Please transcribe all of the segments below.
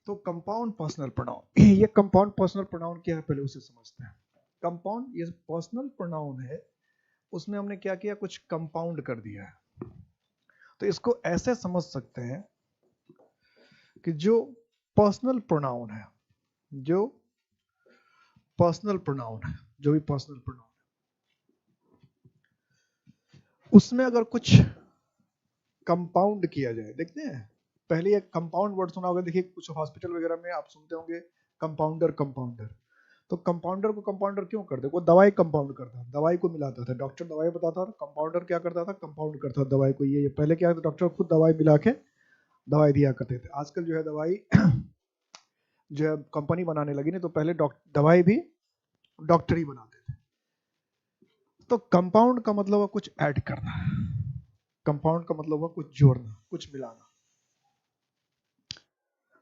तो compound personal pronoun ये compound personal pronoun क्या है पहले उसे समझते हैं। कंपाउंड ये पर्सनल प्रोनाउन है, उसमें हमने क्या किया, कुछ कंपाउंड कर दिया है। तो इसको ऐसे समझ सकते हैं कि जो पर्सनल प्रोनाउन है, जो पर्सनल प्रोनाउन है, जो भी पर्सनल प्रोनाउन है, उसमें अगर कुछ कंपाउंड किया जाए, देखते हैं पहले एक कंपाउंड वर्ड सुना होगा, देखिए कुछ हॉस्पिटल वगैरह में आप सुनते होंगे कंपाउंडर कंपाउंडर। तो कंपाउंडर को कंपाउंडर क्यों करते, वो दवाई कंपाउंड करता है, दवाई को मिलाता था, डॉक्टर दवाई बताता था, कंपाउंडर क्या करता था, कंपाउंड करता था दवाई को। ये पहले क्या, डॉक्टर खुद दवाई मिला के दवाई दिया करते थे। आजकल जो है दवाई जो है कंपनी बनाने लगी, नहीं तो पहले दवाई भी डॉक्टर ही बनाते थे। तो कंपाउंड का मतलब हुआ कुछ ऐड करना, कंपाउंड का मतलब हुआ कुछ जोड़ना, कुछ मिलाना।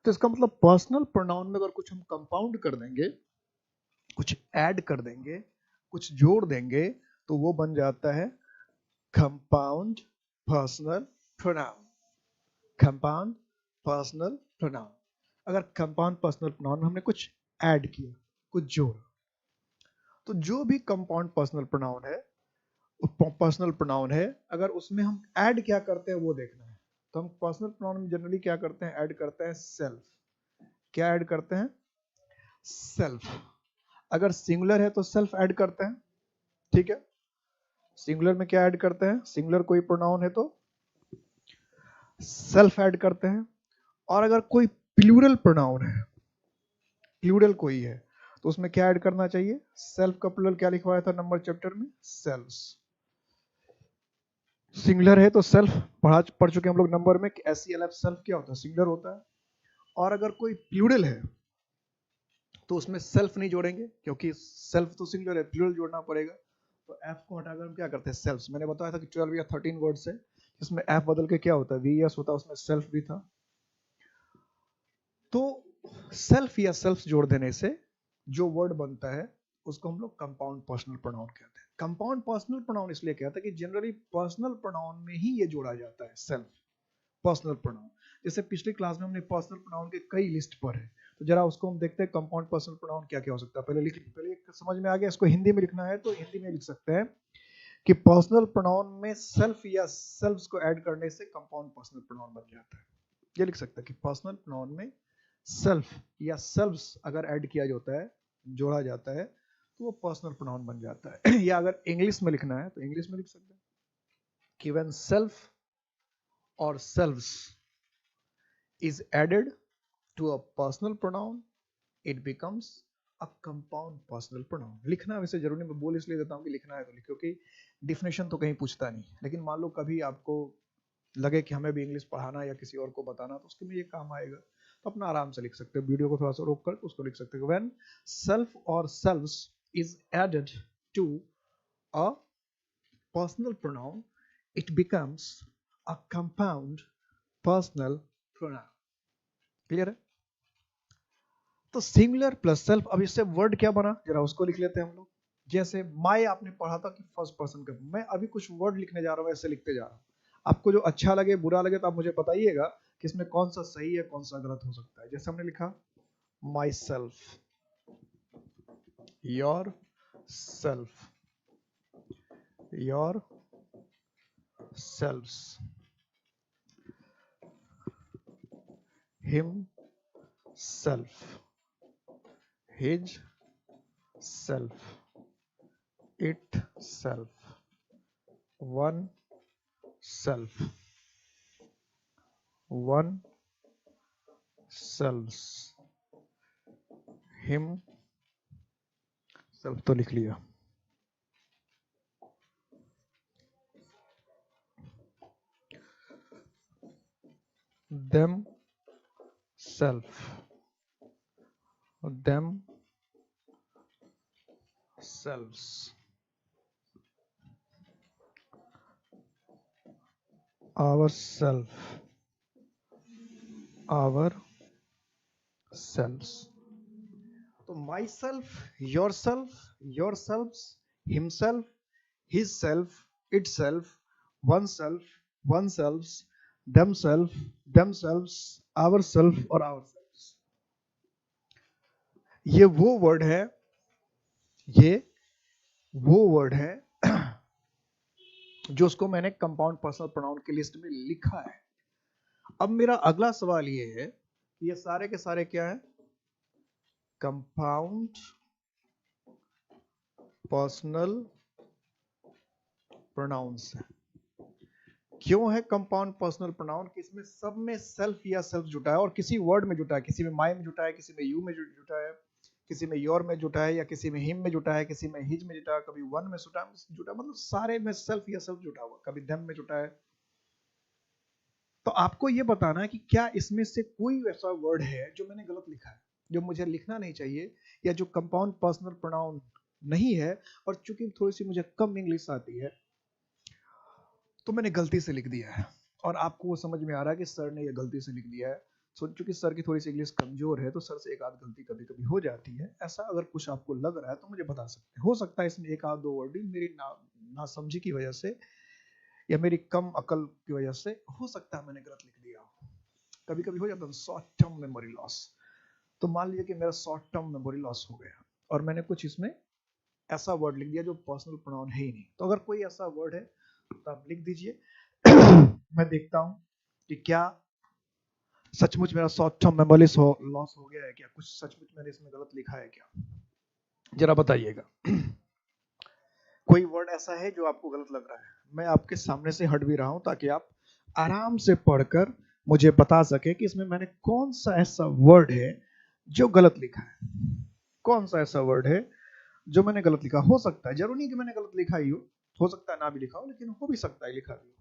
तो इसका मतलब पर्सनल प्रोनाउन में अगर कुछ हम कंपाउंड कर देंगे, कुछ ऐड कर देंगे, कुछ जोड़ देंगे, तो वो बन जाता है compound personal pronoun. Compound personal pronoun. अगर कंपाउंड पर्सनल प्रोनाउन में हमने कुछ ऐड किया, कुछ जोड़ा, तो जो भी कंपाउंड पर्सनल प्रोनाउन है, पर्सनल प्रोनाउन है, अगर उसमें हम ऐड क्या करते हैं वो देखना है। तो हम पर्सनल प्रोनाउन में जनरली क्या करते हैं, ऐड करते हैं सेल्फ। क्या ऐड करते हैं, सेल्फ। अगर सिंगुलर है तो सेल्फ ऐड करते हैं, ठीक है। सिंगुलर में क्या ऐड करते हैं, सिंगुलर कोई प्रोनाउन है तो सेल्फ ऐड करते हैं। और अगर कोई प्लूरल प्रोनाउन है, प्लूरल कोई है, तो उसमें क्या ऐड करना चाहिए, सेल्फ का प्लूरल क्या लिखवाया था नंबर चैप्टर में, सेल्व्स। सिंगुलर है तो सेल्फ पढ़ चुके हम लोग नंबर में कि SELF सेल्फ क्या होता है, सिंगुलर होता है। और अगर कोई प्लूरल है तो उसमें सेल्फ नहीं जोड़ेंगे, क्योंकि सेल्फ तो सिंगुलर है, प्लूरल जोड़ना पड़ेगा। तो एफ को हटाकर हम क्या करते हैं, सेल्फ्स। मैंने बताया था कि 12 या 13 वर्ड्स है, इसमें एफ बदल के क्या होता है, VES होता है, उसमें सेल्फ भी था। तो सेल्फ या सेल्फ जोड़ देने से जो वर्ड बनता है उसको हम लोग कंपाउंड पर्सनल प्रोनाउन कहते हैं। कंपाउंड पर्सनल प्रोनाउन इसलिए कहते हैं कि जनरली पर्सनल प्रोनाउन में ही ये जोड़ा जाता है, सेल्फ पर्सनल प्रोनाउन। जैसे पिछली क्लास में हमने पर्सनल प्रोनाउन के कई लिस्ट पर है, तो जरा उसको हम देखते हैं कंपाउंड पर्सनल प्रोनाउन क्या क्या हो सकता है। पहले समझ में आ गया, इसको हिंदी में लिखना है तो हिंदी में लिख सकते हैं कि पर्सनल प्रोनाउन में सेल्फ या सेल्फ्स को ऐड करने से कंपाउंड पर्सनल प्रोनाउन बन जाता है। ये लिख सकते हैं कि पर्सनल प्रोनाउन में सेल्फ या सेल्फ्स अगर ऐड किया जाता है, जोड़ा जाता है, तो वो पर्सनल प्रोनाउन बन जाता है। या अगर इंग्लिश में लिखना है तो इंग्लिश में लिख सकते हैं कि व्हेन सेल्फ और selves is added to a personal pronoun, it becomes a compound personal pronoun। लिखना वैसे जरूरी नहीं, मैं बोल इसलिए देता हूँ कि लिखना है तो लिखो, क्योंकि डिफिनेशन तो कहीं पूछता नहीं। लेकिन मान लो कभी आपको लगे कि हमें भी इंग्लिश पढ़ाना या किसी और को बताना, तो उसके लिए ये काम आएगा, तो अपना आराम से लिख सकते हो। वीडियो को थोड़ा सा रोक कर उसको लिख सकते हो, व्हेन सेल्फ और selves is added to a personal pronoun, it becomes a compound personal pronoun. Clear है। तो सिंगुलर प्लस सेल्फ, अब इससे वर्ड क्या बना जरा उसको लिख लेते हैं हम लोग। जैसे माई आपने पढ़ा था कि फर्स्ट पर्सन का, मैं अभी कुछ वर्ड लिखने जा रहा हूँ, ऐसे लिखते जा रहा हूँ। आपको जो अच्छा लगे बुरा लगे तो आप मुझे बताइएगा कि इसमें कौन सा सही है कौन सा गलत हो सकता है। जैसे हमने लिखा my self, yourself, your selves, him self, his self, itself, oneself, one selves, him self तो लिख लिया। them self, them selves, ourself, our selves। तो myself, yourself, yourselves, himself, his self, itself, oneself, oneselves, themself, themselves, ourself और ourselves. ये वो word है, ये वो word है जो उसको मैंने कंपाउंड पर्सनल प्रोनाउन की लिस्ट में लिखा है। अब मेरा अगला सवाल ये है कि ये सारे के सारे क्या है? कंपाउंड पर्सनल प्रोनाउंस है। क्यों है कंपाउंड पर्सनल प्रोनाउन? कि इसमें सब में सेल्फ या सेल्फ जुटा है और किसी वर्ड में जुटा है, किसी में माई में जुटा है, किसी में यू में जुटा है, किसी में योर में जुटा है, या किसी में हिम में जुटा है, किसी में हिज में जुटा है, कभी वन में जुटा, मतलब सारे में सेल्फ या सेल्फ जुटा हुआ, कभी देम में जुटा है। तो आपको ये बताना है कि क्या इसमें से कोई ऐसा वर्ड है जो मैंने गलत लिखा है, जो मुझे लिखना नहीं चाहिए, या जो कंपाउंड पर्सनल प्रोनाउन नहीं है, और चूंकि थोड़ी सी मुझे कम इंग्लिश आती है तो मैंने गलती से लिख दिया है, और आपको वो समझ में आ रहा है कि सर ने ये गलती से लिख दिया है। चूंकि सर की थोड़ी सी इंग्लिश कमजोर है तो सर से एक आध गलती कभी कभी हो जाती है। ऐसा अगर कुछ आपको लग रहा है तो मुझे बता सकते हैं। हो सकता है इसमें एक आध दो वर्डिंग मेरी ना समझी की वजह से या मेरी कम अकल की वजह से हो सकता है मैंने गलत लिख दिया हो। कभी कभी हो जाता है शॉर्ट टर्म मेमोरी लॉस। तो मान लीजिए कि मेरा शॉर्ट टर्म मेमोरी लॉस हो गया और मैंने कुछ इसमें ऐसा वर्ड लिख दिया जो पर्सनल प्रोनाउन है ही नहीं। तो अगर कोई ऐसा वर्ड है तो आप लिख दीजिए। मैं देखता हूं कि क्या सचमुच मेरा शॉर्ट टर्म मेमोरी लॉस हो गया है क्या, कुछ सचमुच मैंने इसमें गलत लिखा है क्या, जरा बताइएगा। कोई वर्ड ऐसा है जो आपको गलत लग रहा है? मैं आपके सामने से हट भी रहा हूं ताकि आप आराम से पढ़कर मुझे बता सके कि इसमें मैंने कौन सा ऐसा वर्ड है जो गलत लिखा है। कौन सा ऐसा वर्ड है जो मैंने गलत लिखा? हो सकता है, जरूरी नहीं कि मैंने गलत लिखा ही हो सकता है ना भी लिखा हो, लेकिन हो भी सकता है लिखा भी हो।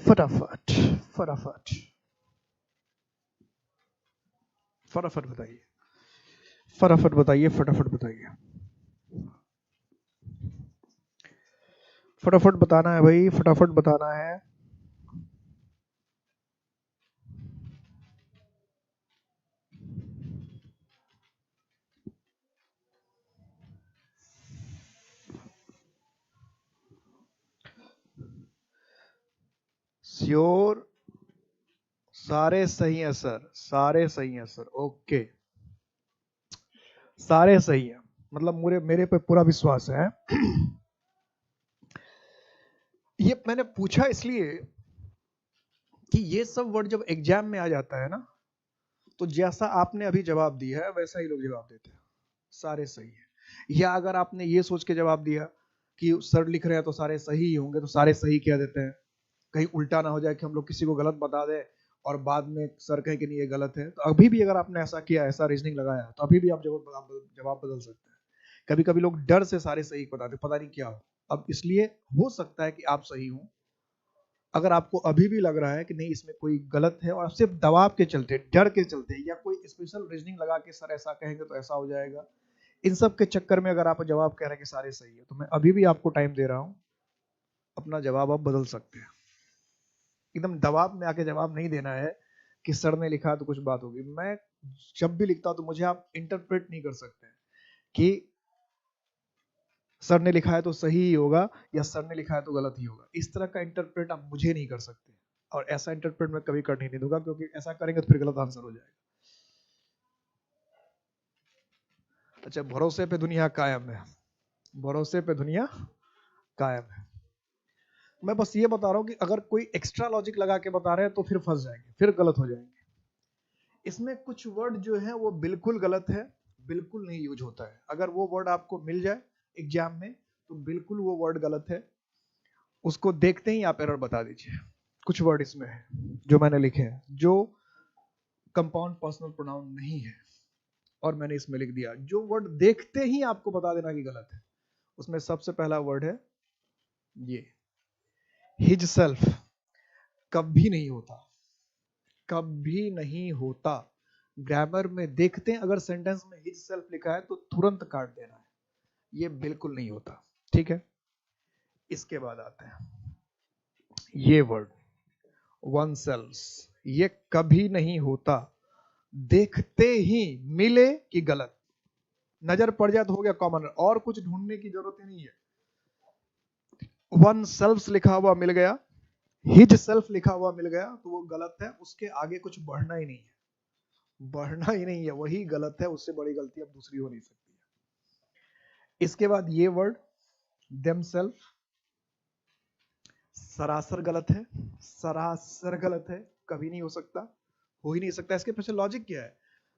फटाफट फटाफट फटाफट बताइए, फटाफट बताइए, फटाफट बताइए, फटाफट बताना है भाई, फटाफट बताना है। श्योर? सारे सही है सर, सारे सही है सर, ओके, सारे सही है, मतलब मेरे पे पूरा विश्वास है। ये मैंने पूछा इसलिए कि ये सब वर्ड जब एग्जाम में आ जाता है ना, तो जैसा आपने अभी जवाब दिया है वैसा ही लोग जवाब देते हैं, सारे सही है। या अगर आपने ये सोच के जवाब दिया कि सर लिख रहे हैं तो सारे सही ही होंगे, तो सारे सही कह देते हैं, कहीं उल्टा ना हो जाए कि हम लोग किसी को गलत बता दें और बाद में सर कहे कि नहीं ये गलत है। तो अभी भी अगर आपने ऐसा किया, ऐसा रीजनिंग लगाया, तो अभी भी आप जवाब बदल सकते हैं। कभी कभी लोग डर से सारे सही बताते, पता नहीं क्या हो। अब इसलिए हो सकता है कि आप सही हो। अगर आपको अभी भी लग रहा है कि नहीं इसमें कोई गलत है, और सिर्फ दबाव के चलते, डर के चलते, या कोई स्पेशल रीजनिंग लगा के सर ऐसा कहेंगे तो ऐसा हो जाएगा, इन सब के चक्कर में अगर आप जवाब कह रहे हैं कि सारे सही है, तो मैं अभी भी आपको टाइम दे रहा हूं, अपना जवाब आप बदल सकते हैं। एकदम दबाव में आके जवाब नहीं देना है कि सर ने लिखा तो कुछ बात होगी। मैं जब भी लिखता हूं तो मुझे आप इंटरप्रेट नहीं कर सकते कि सर ने लिखा है तो सही ही होगा या सर ने लिखा है तो गलत ही होगा। इस तरह का इंटरप्रेट आप मुझे नहीं कर सकते, और ऐसा इंटरप्रेट मैं कभी करने नहीं दूंगा, क्योंकि ऐसा करेंगे तो फिर गलत आंसर हो जाएगा। अच्छा, भरोसे पे दुनिया कायम है, भरोसे पे दुनिया कायम है। मैं बस ये बता रहा हूं कि अगर कोई एक्स्ट्रा लॉजिक लगा के बता रहे हैं तो फिर फंस जाएंगे, फिर गलत हो जाएंगे। इसमें कुछ वर्ड जो है वो बिल्कुल गलत है, बिल्कुल नहीं यूज होता है। अगर वो वर्ड आपको मिल जाए एग्जाम में तो बिल्कुल वो वर्ड गलत है, उसको देखते ही आप एरर बता दीजिए। कुछ वर्ड इसमें है जो मैंने लिखे हैं जो कंपाउंड पर्सनल प्रोनाउन नहीं है, और मैंने इसमें लिख दिया। जो वर्ड देखते ही आपको बता देना कि गलत है, उसमें सबसे पहला वर्ड है ये, हिज सेल्फ। कभी नहीं होता, कभी नहीं होता। ग्रामर में देखते हैं अगर सेंटेंस में हिज सेल्फ लिखा है तो तुरंत काट देना है, ये बिल्कुल नहीं होता। ठीक है, इसके बाद आते हैं ये वर्ड वन सेल्स। ये कभी नहीं होता, देखते ही मिले कि गलत, नजर पड़ जाए तो हो गया कॉमन, और कुछ ढूंढने की जरूरत ही नहीं है। वन सेल्फ लिखा हुआ मिल गया, हिज सेल्फ लिखा हुआ मिल गया, तो वो गलत है, उसके आगे कुछ बढ़ना ही नहीं है। बढ़ना ही नहीं है, वही गलत है, उससे बड़ी गलती अब दूसरी हो नहीं सकती है। इसके बाद ये वर्ड देमसेल्फ, सरासर गलत है, सरासर गलत है, कभी नहीं हो सकता, हो ही नहीं सकता। इसके पीछे लॉजिक क्या है?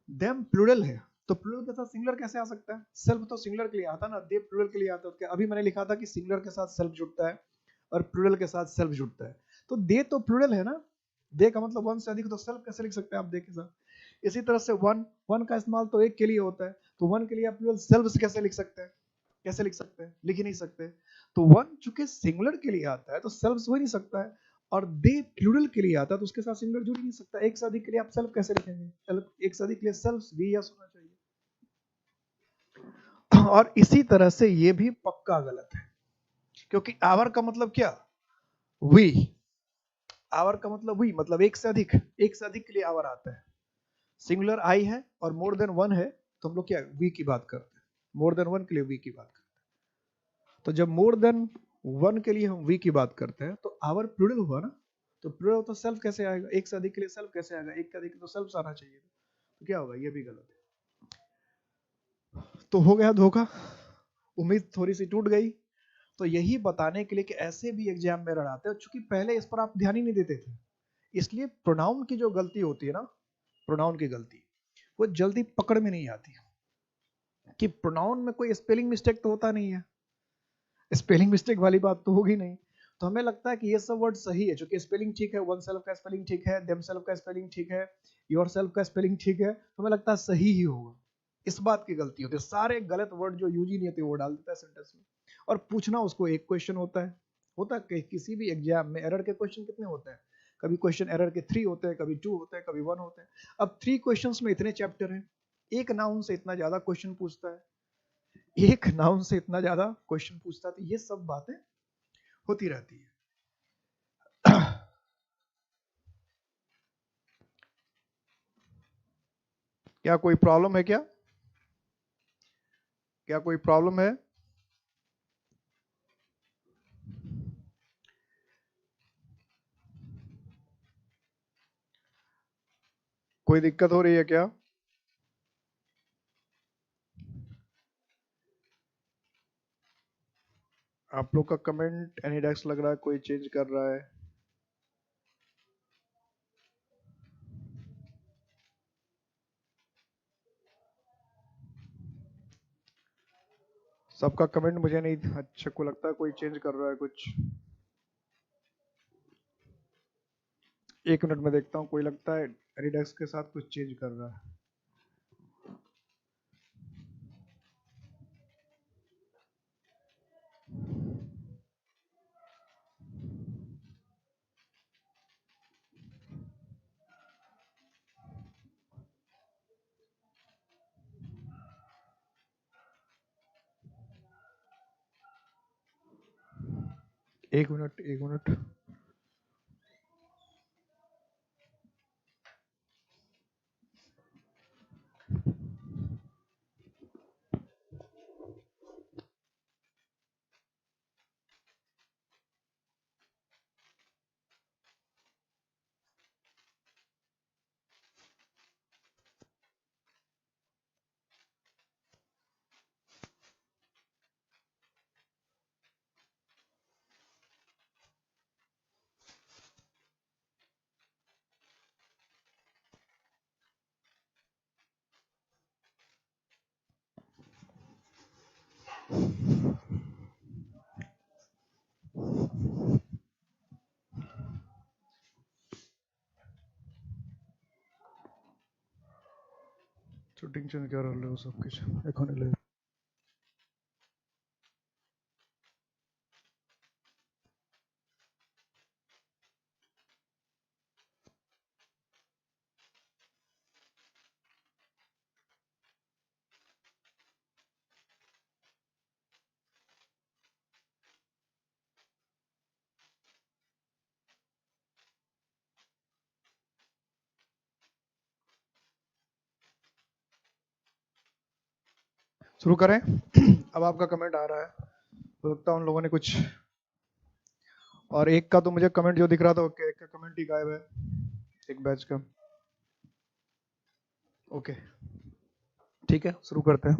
देम प्लूरल है, तो प्लूरल के साथ सिंगुलर कैसे आ सकता है? सेल्फ तो सिंगुलर के लिए आता ना, दे प्लूरल के लिए आता है। अभी मैंने लिखा था कि सिंगुलर के साथ सेल्फ जुड़ता है और प्लूरल के साथ सेल्फ जुड़ता है, तो दे तो प्लूरल है ना, दे का मतलब वन से अधिक, तो सेल्फ कैसे लिख सकते हैं आप दे के साथ? इसी तरह से वन, वन का इस्तेमाल तो एक के लिए होता है, तो वन के लिए आप प्लूरल सेल्फ से कैसे लिख सकते हैं? कैसे लिख सकते हैं? लिख ही नहीं सकते। तो वन चूंकि सिंगुलर के लिए आता है तो सेल्फ हो ही नहीं सकता है, और दे प्लूरल के लिए आता है तो उसके साथ सिंगुलर जुड़ ही नहीं सकता। एक से अधिक के लिए आप सेल्फ कैसे लिखेंगे? एक से अधिक के लिए सेल्फ भी यस होना चाहिए। और इसी तरह से ये भी पक्का गलत है, क्योंकि आवर का मतलब क्या? वी। आवर का मतलब वी, मतलब एक से अधिक, एक से अधिक के लिए आवर आता है। सिंगुलर आई है और मोर देन वन है, तो हम लोग क्या वी की बात करते हैं, मोर देन वन के लिए वी की बात करते हैं। तो जब मोर देन वन के लिए हम वी की बात करते हैं तो आवर प्लूरल हुआ ना, तो प्लूरल तो सेल्फ कैसे आएगा? एक से अधिक के लिए सेल्फ कैसे आएगा? एक के अधिक तो सेल्फ आना चाहिए, तो क्या होगा? ये भी गलत है। तो हो गया धोखा, उम्मीद थोड़ी सी टूट गई। तो यही बताने के लिए कि ऐसे भी एग्जाम में आते हैं, चूंकि पहले इस पर आप ध्यान ही नहीं देते थे, इसलिए प्रोनाउन की जो गलती होती है ना, प्रोनाउन की गलती वो जल्दी पकड़ में नहीं आती, कि प्रोनाउन में कोई स्पेलिंग मिस्टेक तो होता नहीं है, स्पेलिंग मिस्टेक वाली बात तो होगी नहीं। तो हमें लगता है कि ये सब वर्ड सही है, क्योंकि स्पेलिंग ठीक है, वन सेल्फ का स्पेलिंग ठीक है, देम सेल्फ का स्पेलिंग ठीक है, योर सेल्फ का स्पेलिंग ठीक है, तो हमें लगता है सही ही होगा। इस बात की गलती होती है, सारे गलत वर्ड जो यूज ही नहीं होते वो डाल देता है सेंटेंस में, और पूछना उसको एक क्वेश्चन होता है कि किसी भी एग्जाम में एरर के क्वेश्चन कितने होते हैं? कभी क्वेश्चन एरर के 3 होते हैं, कभी 2 होते हैं, कभी 1 होते हैं। अब 3 क्वेश्चंस में इतने चैप्टर हैं, एक नाउन से इतना ज्यादा क्वेश्चन पूछता है, एक नाउन से इतना ज्यादा क्वेश्चन पूछता है, तो ये सब बातें होती रहती है। क्या कोई प्रॉब्लम है? क्या क्या कोई प्रॉब्लम है? कोई दिक्कत हो रही है क्या? आप लोग का कमेंट एनी डेस्क लग रहा है कोई चेंज कर रहा है? सबका कमेंट मुझे नहीं अच्छा को लगता है, कोई चेंज कर रहा है कुछ। एक मिनट में देखता हूँ, कोई लगता है एनी डेस्क के साथ कुछ चेंज कर रहा है। एक मिनट, एक मिनट। शूटिंग चेंज कर रहे हो सब कुछ এখন ले। शुरू करें? अब आपका कमेंट आ रहा है, तो लगता है उन लोगों ने कुछ, और एक का तो मुझे कमेंट जो दिख रहा था, एक का कमेंट ही गायब है, एक बैच का। ओके ठीक है, शुरू करते हैं।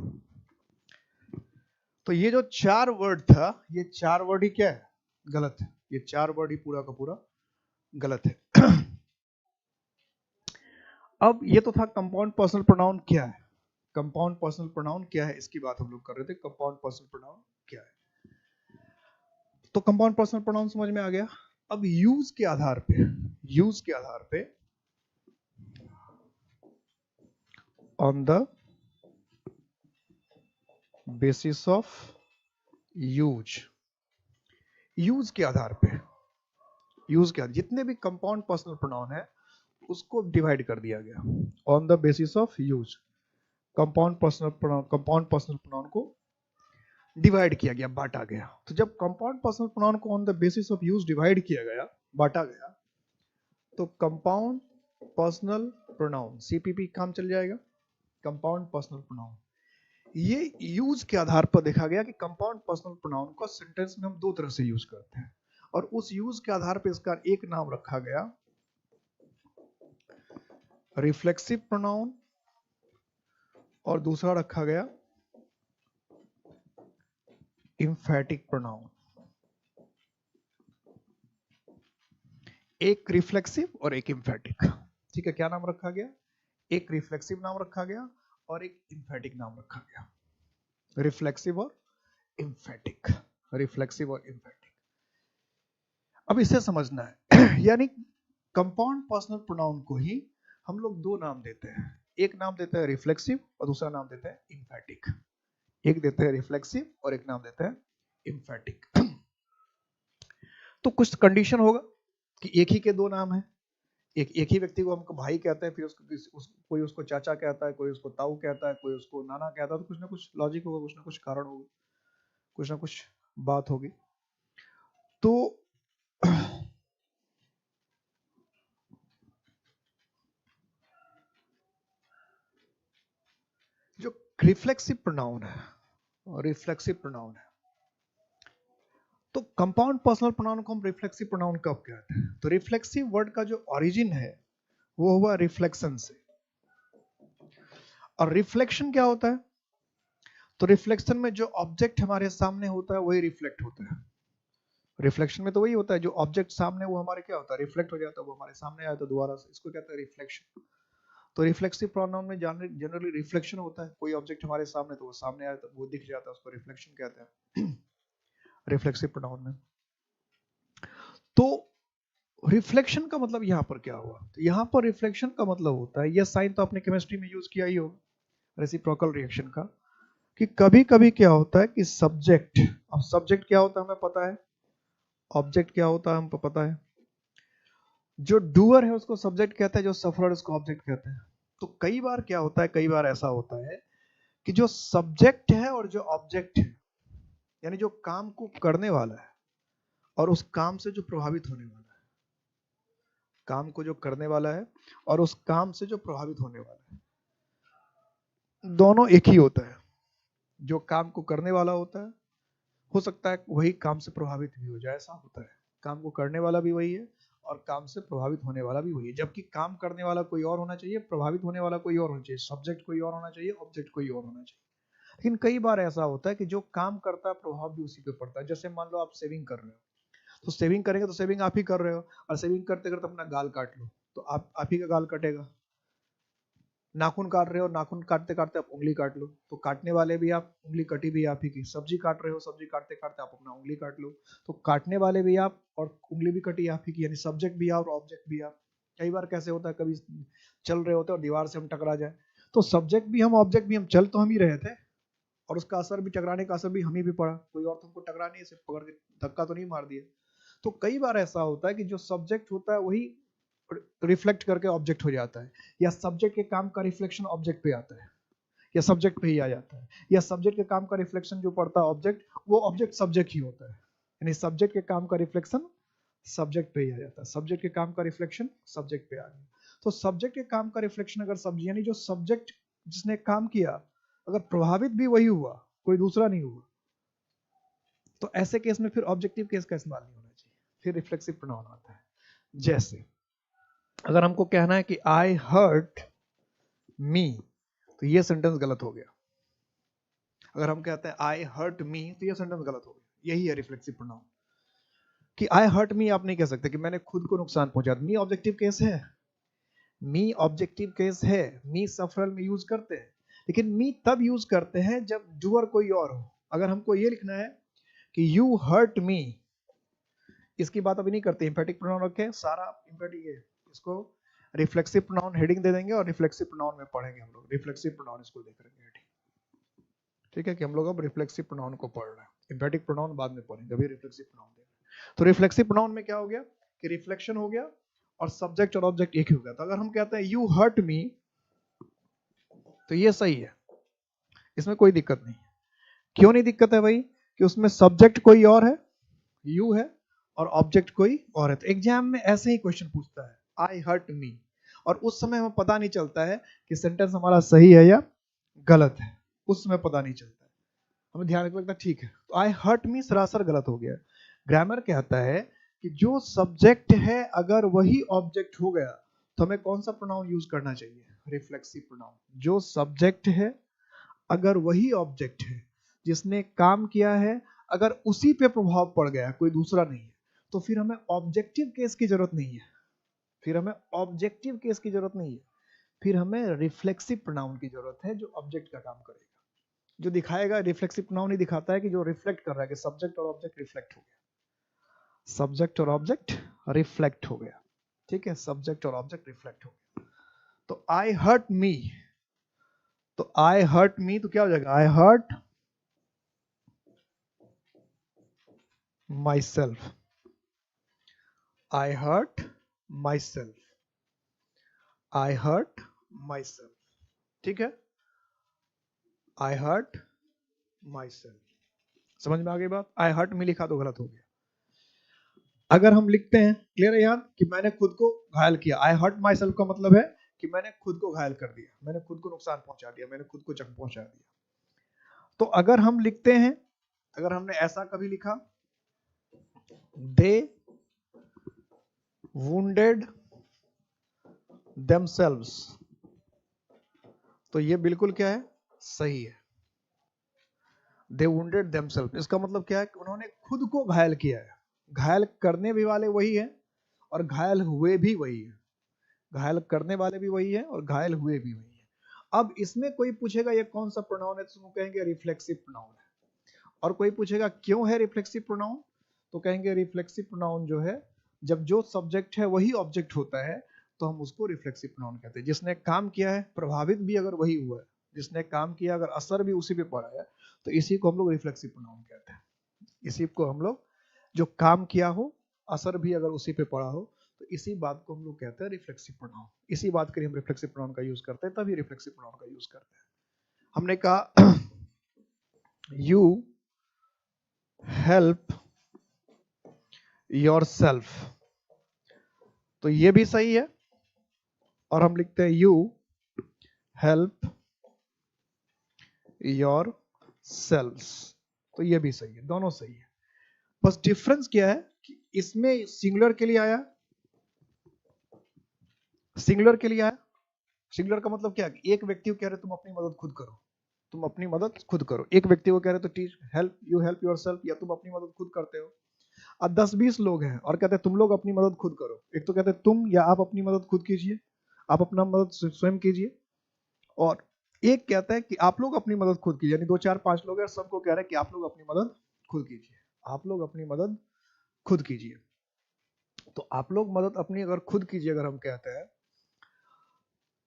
तो ये जो 4 वर्ड था, ये 4 वर्ड ही क्या है, गलत है। ये 4 वर्ड ही पूरा का पूरा गलत है। अब ये तो था कंपाउंड पर्सनल प्रोनाउन क्या है। कंपाउंड पर्सनल प्रोनाउन क्या है, इसकी बात हम लोग कर रहे थे। कंपाउंड पर्सनल प्रोनाउन क्या है, तो कंपाउंड पर्सनल प्रोनाउन समझ में आ गया। अब यूज के आधार पे, यूज के आधार पे, on the basis of use, use के आधार पे, यूज के आधार, जितने भी कंपाउंड पर्सनल प्रोनाउन है उसको डिवाइड कर दिया गया on the basis of use. Compound personal pronoun को डिवाइड किया गया, बांटा गया। तो जब कंपाउंड पर्सनल प्रोनाउन को on the basis of use divide किया गया, बांटा गया, तो कंपाउंड पर्सनल प्रोनाउन सीपीपी काम चल जाएगा। कंपाउंड पर्सनल प्रोनाउन, ये यूज के आधार पर देखा गया कि कंपाउंड पर्सनल प्रोनाउन को सेंटेंस में हम 2 तरह से यूज करते हैं, और उस यूज के आधार पर इसका एक नाम रखा गया रिफ्लेक्सिव प्रोनाउन, और दूसरा रखा गया एम्फैटिक प्रोनाउन। एक रिफ्लेक्सिव और एक एम्फैटिक, ठीक है। क्या नाम रखा गया, एक रिफ्लेक्सिव नाम रखा गया और एक एम्फैटिक नाम रखा गया। रिफ्लेक्सिव और एम्फैटिक, रिफ्लेक्सिव और एम्फैटिक। अब इसे समझना है। यानी कंपाउंड पर्सनल प्रोनाउन को ही हम लोग 2 नाम देते हैं। एक नाम देते हैं रिफ्लेक्सिव और दूसरा नाम देते हैं एम्फैटिक। एक देते हैं रिफ्लेक्सिव और एक नाम देते हैं एम्फैटिक। तो कुछ कंडीशन होगा कि एक ही के 2 नाम है। एक ही व्यक्ति को हम भाई कहते हैं, फिर कोई उसको चाचा कहता है, कोई उसको ताऊ कहता है, कोई उसको नाना कहता है। तो कुछ ना कुछ लॉजिक होगा, कुछ ना कुछ कारण होगा, कुछ ना कुछ बात होगी। तो जो रिफ्लेक्सिव प्रोनाउन है, रिफ्लेक्सिव प्रोनाउन है, तो कंपाउंड पर्सनल प्रोनाउन को हम रिफ्लेक्सिव प्रोनाउन कब कहते हैं? तो रिफ्लेक्सिव वर्ड का जो ओरिजिन है वो हुआ रिफ्लेक्शन से। और रिफ्लेक्शन क्या होता है? तो रिफ्लेक्शन में जो ऑब्जेक्ट हमारे सामने होता है वही रिफ्लेक्ट होता है। रिफ्लेक्शन में तो वही होता है, जो ऑब्जेक्ट सामने वो हमारे क्या होता है, रिफ्लेक्ट हो जाता है, वो हमारे सामने आया तो दोबारा से, इसको कहते हैं रिफ्लेक्शन। तो रिफ्लेक्सिव प्रोनाउन में जनरली रिफ्लेक्शन होता है, कोई ऑब्जेक्ट हमारे सामने तो वो सामने आया तो वो दिख जाता है, उसको रिफ्लेक्शन कहते हैं रिफ्लेक्सिव प्रोनाउन में। तो रिफ्लेक्शन का मतलब यहां पर क्या हुआ? तो यहां पर रिफ्लेक्शन का मतलब होता है, यह साइन तो आपने केमिस्ट्री में यूज किया ही होगा, रेसिप्रोकल रिएक्शन का, कि कभी कभी क्या होता है कि सब्जेक्ट, अब सब्जेक्ट क्या होता है हमें पता है, ऑब्जेक्ट क्या होता है हमको पता है। जो डूअर है उसको सब्जेक्ट कहते हैं, जो सफरर उसको ऑब्जेक्ट कहते हैं। तो कई बार क्या होता है, कई बार ऐसा होता है कि जो सब्जेक्ट है और जो ऑब्जेक्ट है, यानी जो काम को करने वाला है और उस काम से जो प्रभावित होने वाला है, काम को जो करने वाला है और उस काम से जो प्रभावित होने वाला है, दोनों एक ही होता है। जो काम को करने वाला होता है, हो सकता है वही काम से प्रभावित भी हो जाए, ऐसा होता है। काम को करने वाला भी वही है और काम से प्रभावित होने वाला भी वही है, जबकि काम करने वाला कोई और होना चाहिए, प्रभावित होने वाला कोई और होना चाहिए, सब्जेक्ट कोई और होना चाहिए, ऑब्जेक्ट कोई और होना चाहिए। लेकिन कई बार ऐसा होता है कि जो काम करता है प्रभाव भी उसी पे पड़ता है। जैसे मान लो आप सेविंग कर रहे हो, तो सेविंग करेंगे तो सेविंग आप ही कर रहे हो, और सेविंग करते करते अपना गाल काट लो तो आप ही का गाल कटेगा। नाखून काट रहे हो, नाखून काटते काटते आप उंगली काट लो तो काटने वाले भी आप, उंगली कटी भी आप ही की। सब्जी काट रहे हो, सब्जी काटते काटते आप अपना उंगली काट लो तो काटने वाले भी आप और उंगली भी कटी आप ही की, यानी सब्जेक्ट भी आप और ऑब्जेक्ट भी आप। कई बार कैसे होता है, कभी चल रहे होते हैं और दीवार से हम टकरा जाए, तो सब्जेक्ट भी हम, ऑब्जेक्ट भी हम, चल तो हम ही रहे थे और उसका असर भी, टकराने का असर भी हम ही भी पड़ा, कोई और तुमको टकरा नहीं, सिर्फ पकड़ के धक्का तो नहीं मार दिया। तो कई बार ऐसा होता है कि जो सब्जेक्ट होता है वही रिफ्लेक्ट करके ऑब्जेक्ट हो जाता है, या सब्जेक्ट के काम का रिफ्लेक्शन ऑब्जेक्ट पे आता है, या सब्जेक्ट पे ही आ जाता है, या सब्जेक्ट के काम का रिफ्लेक्शन जो पड़ता है ऑब्जेक्ट, वो ऑब्जेक्ट सब्जेक्ट ही होता है। यानी सब्जेक्ट के काम का रिफ्लेक्शन सब्जेक्ट पे ही आ जाता है, सब्जेक्ट के काम का रिफ्लेक्शन सब्जेक्ट पे आ गया। तो सब्जेक्ट के काम का रिफ्लेक्शन अगर सब्जेक्ट, यानी जो सब्जेक्ट जिसने काम किया अगर प्रभावित भी वही हुआ, कोई दूसरा नहीं हुआ, तो ऐसे केस में फिर ऑब्जेक्टिव केस का इस्तेमाल नहीं होना चाहिए, फिर रिफ्लेक्सिव प्रोनाउन आता है। जैसे अगर हमको कहना है कि आई हर्ट मी, तो ये सेंटेंस गलत हो गया। अगर हम कहते हैं आई हर्ट मी, तो ये सेंटेंस गलत हो गया। यही है रिफ्लेक्सिव प्रोनाउन कि आई हर्ट मी आप नहीं कह सकते कि मैंने खुद को नुकसान पहुंचा। मी ऑब्जेक्टिव केस है, मी ऑब्जेक्टिव केस है, मी सफरल में यूज करते हैं, लेकिन मी तब यूज करते हैं जब डूअर कोई और हो। अगर हमको ये लिखना है कि यू हर्ट मी, इसकी बात अभी नहीं करते, इंफेटिक प्रोनाउन रखे, सारा इंफेटिक है, इसको रिफ्लेक्सिव प्रोनाउन हेडिंग दे देंगे और रिफ्लेक्सिव प्रोनाउन में पढ़ेंगे हम लोग। रिफ्लेक्सिव प्रोनाउन इसको देख रहे हैं, ठीक है कि हम लोग अब रिफ्लेक्सिव प्रोनाउन को पढ़ रहे हैं, इंफेटिक प्रोनाउन बाद में पढ़ेंगे, अभी रिफ्लेक्सिव प्रोनाउन देख रहे हैं। तो रिफ्लेक्सिव प्रोनाउन में क्या हो गया कि रिफ्लेक्शन हो गया और सब्जेक्ट और ऑब्जेक्ट एक ही हो गया। तो अगर हम कहते हैं यू हर्ट मी, तो ये सही है, इसमें कोई दिक्कत नहीं। क्यों नहीं दिक्कत है भाई? कि उसमें सब्जेक्ट कोई और है, यू है, और ऑब्जेक्ट कोई और है। तो एग्जाम में ऐसे ही क्वेश्चन पूछता है आई हर्ट मी, और उस समय हमें पता नहीं चलता है कि सेंटेंस हमारा सही है या गलत है, उस समय पता नहीं चलता है, हमें ध्यान रखना लगता है ठीक है। तो आई हर्ट मी सरासर गलत हो गया। ग्रामर कहता है कि जो सब्जेक्ट है अगर वही ऑब्जेक्ट हो गया तो हमें कौन सा प्रोनाउन यूज करना चाहिए? Reflexive pronoun. जो सब्जेक्ट है अगर वही ऑब्जेक्ट है, जिसने काम किया है अगर उसी पे प्रभाव पड़ गया, कोई दूसरा नहीं है, तो फिर हमें ऑब्जेक्टिव केस की जरूरत नहीं है, फिर हमें ऑब्जेक्टिव केस की जरूरत नहीं है, फिर हमें रिफ्लेक्सिव प्रोनाउन की जरूरत है जो ऑब्जेक्ट का काम करेगा, जो दिखाएगा। रिफ्लेक्सिव प्रोनाउन ही दिखाता है कि जो रिफ्लेक्ट कर रहा है कि सब्जेक्ट और ऑब्जेक्ट रिफ्लेक्ट हो गया, सब्जेक्ट और ऑब्जेक्ट रिफ्लेक्ट हो गया, ठीक है, सब्जेक्ट और ऑब्जेक्ट रिफ्लेक्ट हो गया। तो आई हर्ट मी, तो आई हर्ट मी तो क्या हो जाएगा? I hurt myself, I hurt myself, I hurt myself, ठीक है, आई हर्ट माई सेल्फ। समझ में आ गई बात? आई हर्ट मी लिखा तो गलत हो गया। अगर हम लिखते हैं, क्लियर है यार, कि मैंने खुद को घायल किया, आई हर्ट माई सेल्फ का मतलब है कि मैंने खुद को घायल कर दिया, मैंने खुद को नुकसान पहुंचा दिया, मैंने खुद को जख्म पहुंचा दिया। तो अगर हम लिखते हैं, अगर हमने ऐसा कभी लिखा दे wounded themselves, तो ये बिल्कुल क्या है? सही है। They wounded themselves, इसका मतलब क्या है कि उन्होंने खुद को घायल किया है। घायल करने भी वाले वही है और घायल हुए भी वही है, घायल करने वाले भी वही है और घायल हुए भी वही है। अब इसमें कोई पूछेगा ये कौन सा प्रोनाउन है, तो कहेंगे रिफ्लेक्सिव प्रोनाउन है। और कोई पूछेगा क्यों है रिफ्लेक्सिव प्रोनाउन, तो कहेंगे रिफ्लेक्सिव प्रोनाउन जो है, जब जो सब्जेक्ट है वही ऑब्जेक्ट होता है तो हम उसको रिफ्लेक्सिव प्रोनाउन कहते हैं। जिसने काम किया है, प्रभावित भी अगर वही हुआ है, जिसने काम किया अगर असर भी उसी पे पड़ा है, तो इसी को हम लोग रिफ्लेक्सिव प्रोनाउन कहते हैं। इसी को हम लोग, जो काम किया हो, असर भी अगर उसी पे पड़ा हो, तो इसी बात को हम लोग कहते हैं रिफ्लेक्सिव प्रोनाउन। इसी बात के लिए हम रिफ्लेक्सिव प्रोनाउन का यूज करते हैं, तभी रिफ्लेक्सिव प्रोनाउन का यूज करते हैं। हमने कहा यू हेल्प योरसेल्फ, तो ये भी सही है, और हम लिखते हैं यू हेल्प योर सेल्फ, तो ये भी सही है, दोनों सही है। बस डिफरेंस क्या है कि इसमें सिंगुलर के लिए आया, सिंगुलर के लिए आया। सिंगुलर का मतलब क्या है? एक व्यक्ति को कह रहे तुम अपनी मदद खुद करो, तुम अपनी मदद खुद करो। एक व्यक्ति को कह रहे तो teach help, you help yourself, या तुम अपनी मदद खुद करते हो। अब 10-20 लोग हैं और कहते हैं तुम लोग अपनी मदद खुद करो। एक तो कहते हैं तुम या आप अपनी मदद खुद कीजिए, आप अपना मदद स्वयं कीजिए, और एक कहता है कि आप लोग अपनी मदद खुद कीजिए। यानी 2-4-5 लोग हैं, सबको कह रहे हैं कि आप लोग अपनी मदद खुद कीजिए, आप लोग अपनी मदद खुद कीजिए। तो आप लोग मदद अपनी अगर खुद कीजिए अगर हम कहते हैं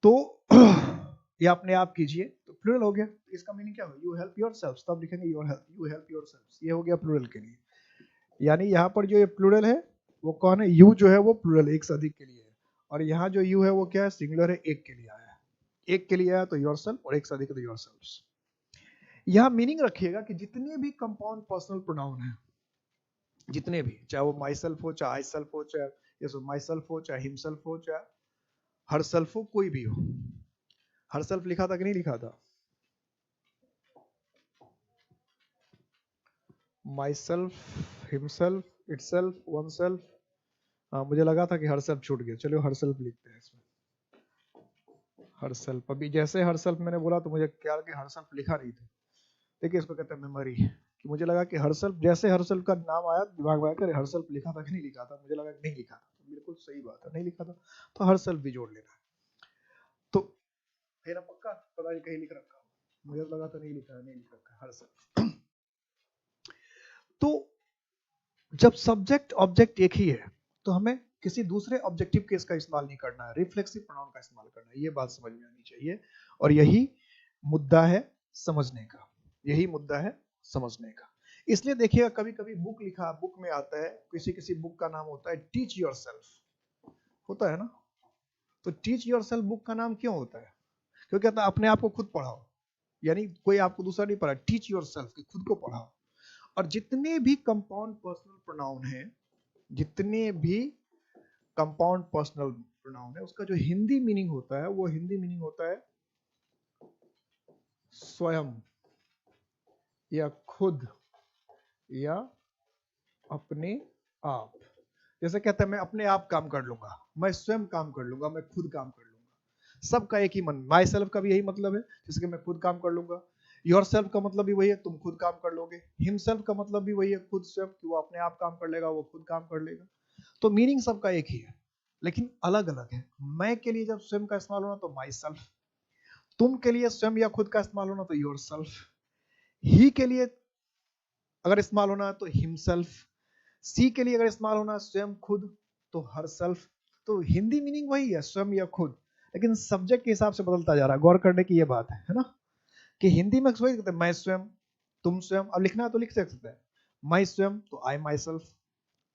तो या अपने आप कीजिए, तो प्लूरल हो गया। इसका मीनिंग क्या हो? यू हेल्प योरसेल्फ, तब लिखेंगे यू हेल्प योरसेल्फ, ये हो गया प्लूरल के लिए। यानी यहाँ पर जो ये प्लूरल है वो कौन है? यू जो है वो प्लूरल, एक से अधिक के लिए है, और यहाँ जो यू है वो क्या है? सिंगुलर है, एक के लिए आया है। एक के लिए आया तो योरसेल्फ, और एक से अधिक तो योरसेल्व्स। यहाँ मीनिंग रखिएगा कि जितने भी कंपाउंड पर्सनल प्रोनाउन है, जितने भी, चाहे वो माई सेल्फ हो, चाहे आई सेल्फ हो, चाहे माई सेल्फ हो, चाहे हिमसेल्फ हो, चाहे हर सेल्फ हो, कोई भी हो। हर सेल्फ लिखा था कि नहीं लिखा था? My self, himself, itself, one self. हाँ, मुझे लगा था कि हर सेल्फ छूट गया, चलो हर सेल्फ लिखते हैं इसमें। हरसेल्फ, अभी जैसे हरसेल्फ मैंने बोला तो मुझे क्या कि हरसेल्फ लिखा नहीं था। देखिए इसको कहते हैं मेमोरी, कि मुझे लगा कि हरसेल्फ, जैसे हरसेल्फ का नाम आया दिमाग में आया कि हरसेल्फ लिखा था कि नहीं लिखा था, मुझे लगा कि नहीं लिखा था, बिल्कुल सही बात है, नहीं लिखा था, तो हरसेल्फ भी जोड़ लेना है। तो मेरा पक्का पता नहीं कहीं लिख रखा, मुझे लगा था नहीं लिखा है, नहीं लिख रखा हरसेल्फ। तो जब सब्जेक्ट ऑब्जेक्ट एक ही है तो हमें किसी दूसरे ऑब्जेक्टिव केस का इस्तेमाल नहीं करना है, रिफ्लेक्सिव प्रोनाउन का इस्तेमाल करना है, ये बात समझ में आनी चाहिए। और यही मुद्दा है समझने का, यही मुद्दा है समझने का। इसलिए देखिएगा कभी कभी बुक लिखा, बुक में आता है, किसी किसी बुक का नाम होता है टीच योरसेल्फ, होता है ना। तो टीच योरसेल्फ बुक का नाम क्यों होता है? क्योंकि कहता है अपने आप को खुद पढ़ाओ, यानी कोई आपको दूसरा नहीं पढ़ा, टीच योरसेल्फ कि खुद को पढ़ाओ। और जितने भी कंपाउंड पर्सनल प्रोनाउन हैं, जितने भी कंपाउंड पर्सनल प्रोनाउन है, उसका जो हिंदी मीनिंग होता है वो हिंदी मीनिंग होता है स्वयं या खुद या अपने आप। जैसे कहते हैं मैं अपने आप काम कर लूंगा, मैं स्वयं काम कर लूंगा, मैं खुद काम कर लूंगा। सबका एक ही मन, माई सेल्फ का भी यही मतलब है, जैसे कि मैं खुद काम कर लूंगा। योर सेल्फ का मतलब भी वही है, तुम खुद काम कर लोगे। हिमसेल्फ का मतलब भी वही है, खुद स्वयं, कि वो अपने आप काम कर लेगा, वो खुद काम कर लेगा। तो मीनिंग सबका एक ही है लेकिन अलग अलग है। मैं के लिए जब स्वयं का इस्तेमाल होना तो माई सेल्फ, तुम के लिए स्वयं या खुद का इस्तेमाल होना तो योर सेल्फ, ही के लिए अगर इस्तेमाल होना है तो हिमसेल्फ, सी के लिए अगर इस्तेमाल होना है स्वयं खुद तो हर सेल्फ। तो हिंदी मीनिंग वही है, स्वयं या खुद, लेकिन सब्जेक्ट के हिसाब से बदलता जा रहा है। गौर करने की ये बात है ना, कि हिंदी में वही कहते हैं मैं स्वयं, तुम स्वयं। अब लिखना है तो लिख सकते हैं, मैं स्वयं तो आई माई सेल्फ,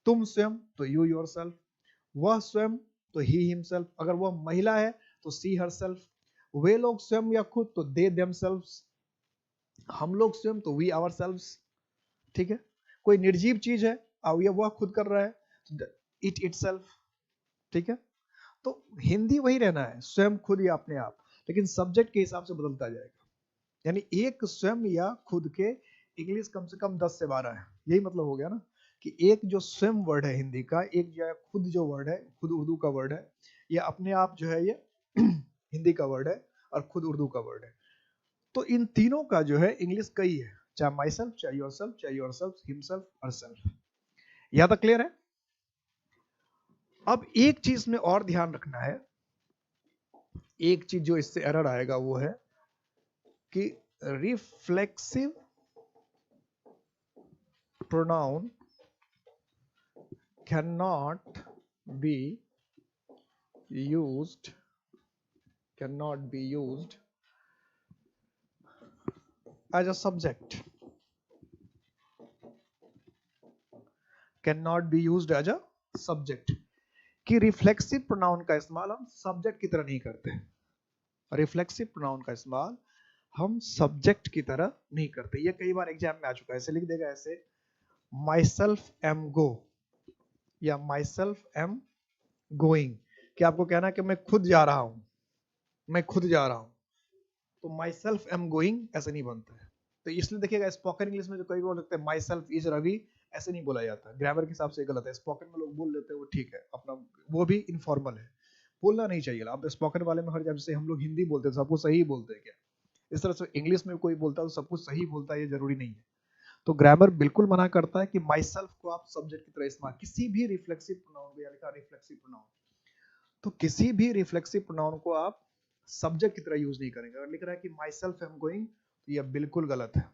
तुम स्वयं तो यू योर सेल्फ, वह स्वयं तो ही हिमसेल्फ, अगर वह महिला है तो सी हर सेल्फ, वे लोग स्वयं या खुद तो दे देमसेल्व्स, हम लोग स्वयं तो वी आवर सेल्व्स। ठीक है, कोई निर्जीव चीज है और वह खुद कर रहा है, इट इटसेल्फ। ठीक है, तो हिंदी वही रहना है, स्वयं खुद या अपने आप, लेकिन सब्जेक्ट के हिसाब से बदलता जाएगा। यानी एक स्वयं या खुद के इंग्लिश कम से कम 10 से 12 है, यही मतलब हो गया ना, कि एक जो स्वयं वर्ड है हिंदी का, एक जो है खुद जो वर्ड है, खुद उर्दू का वर्ड है, या अपने आप जो है ये हिंदी का वर्ड है, और खुद उर्दू का वर्ड है। तो इन तीनों का जो है इंग्लिश कई है, चाहे माई सेल्फ, चाहे योर सेल्फ, चाहे योर सेल्फ, हिमसेल्फ, हरसेल्फ। यहां तक क्लियर है? अब एक चीज में और ध्यान रखना है, एक चीज जो इससे एरर आएगा वो है कि reflexive pronoun cannot be used as a subject, cannot be used as a subject, कि रिफ्लेक्सिव प्रोनाउन का इस्तेमाल हम सब्जेक्ट की तरह नहीं करते। रिफ्लेक्सिव प्रोनाउन का इस्तेमाल हम सब्जेक्ट की तरह नहीं करते। ये कई बार एग्जाम में आ चुका है, ऐसे लिख देगा, ऐसे माई सेल्फ एम गो या माई सेल्फ एम गोइंग, कि आपको कहना है कि मैं खुद जा रहा हूं, मैं खुद जा रहा हूं, तो माई सेल्फ एम गोइंग ऐसे नहीं बनता है। तो इसलिए देखिएगा स्पोकन इंग्लिश में जो कई बार लगता है माई सेल्फ इज रवि, ऐसे नहीं बोला जाता, ग्रामर के हिसाब से गलत है। स्पोकन में लोग बोल देते हैं वो ठीक है अपना, वो भी इनफॉर्मल है, बोलना नहीं चाहिए। अब स्पोकन वाले में हर जगह से हम लोग हिंदी बोलते हैं, सब कुछ सही बोलते हैं क्या? इस तरह से इंग्लिश में कोई बोलता है तो सब कुछ सही बोलता है, ये जरूरी नहीं है। तो ग्रामर बिल्कुल मना करता है कि माई सेल्फ को आप सब्जेक्ट की तरह इस्तेमाल, किसी भी रिफ्लेक्सिव प्रोनाउन को, या लिखा रिफ्लेक्सिव प्रोनाउन, तो किसी भी रिफ्लेक्सिव प्रोनाउन को आप सब्जेक्ट की तरह यूज नहीं करेंगे। अगर लिख रहा है कि माई सेल्फ एम गोइंग, तो यह बिल्कुल गलत है।